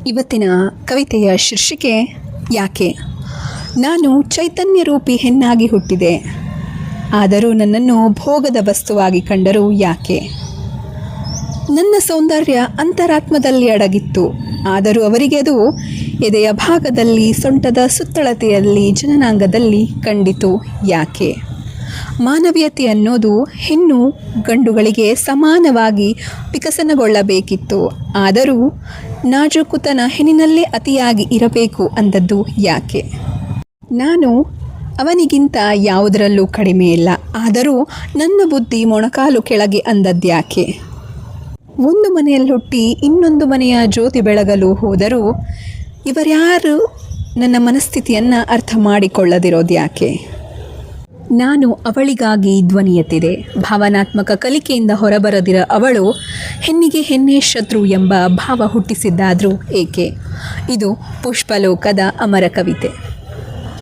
ಇವತ್ತಿನ ಕವಿತೆಯ ಶೀರ್ಷಿಕೆ ಯಾಕೆ. ನಾನು ಚೈತನ್ಯ ರೂಪಿ ಹೆಣ್ಣಾಗಿ ಹುಟ್ಟಿದೆ, ಆದರೂ ನನ್ನನ್ನು ಭೋಗದ ವಸ್ತುವಾಗಿ ಕಂಡರು ಯಾಕೆ. ನನ್ನ ಸೌಂದರ್ಯ ಅಂತರಾತ್ಮದಲ್ಲಿ ಅಡಗಿತ್ತು, ಆದರೂ ಅವರಿಗೆ ಅದು ಎದೆಯ ಭಾಗದಲ್ಲಿ, ಸೊಂಟದ ಸುತ್ತಳತೆಯಲ್ಲಿ, ಜನನಾಂಗದಲ್ಲಿ ಕಂಡಿತು ಯಾಕೆ. ಮಾನವೀಯತೆ ಅನ್ನೋದು ಹೆಣ್ಣು ಗಂಡುಗಳಿಗೆ ಸಮಾನವಾಗಿ ವಿಕಸನಗೊಳ್ಳಬೇಕಿತ್ತು, ಆದರೂ ನಾಜೂಕುತನ ಹೆಣ್ಣಿನಲ್ಲೇ ಅತಿಯಾಗಿ ಇರಬೇಕು ಅಂದದ್ದು ಯಾಕೆ. ನಾನು ಅವನಿಗಿಂತ ಯಾವುದರಲ್ಲೂ ಕಡಿಮೆ ಇಲ್ಲ, ಆದರೂ ನನ್ನ ಬುದ್ಧಿ ಮೊಣಕಾಲು ಕೆಳಗೆ ಅಂದದ್ಯಾಕೆ. ಒಂದು ಮನೆಯಲ್ಲಿ ಹುಟ್ಟಿ ಇನ್ನೊಂದು ಮನೆಯ ಜ್ಯೋತಿ ಬೆಳಗಲು ಹೋದರೂ ಇವರ್ಯಾರು ನನ್ನ ಮನಸ್ಥಿತಿಯನ್ನು ಅರ್ಥ ಮಾಡಿಕೊಳ್ಳದಿರೋದು ಯಾಕೆ. ನಾನು ಅವಳಿಗಾಗಿ ಧ್ವನಿ ಎತ್ತಿದೆ, ಭಾವನಾತ್ಮಕ ಕಲಿಕೆಯಿಂದ ಹೊರಬರದಿರ ಅವಳು ಹೆಣ್ಣಿಗೆ ಹೆಣ್ಣೆ ಶತ್ರು ಎಂಬ ಭಾವ ಹುಟ್ಟಿಸಿದ್ದಾದರೂ ಏಕೆ. ಇದು ಪುಷ್ಪಲೋಕದ ಅಮರ ಕವಿತೆ.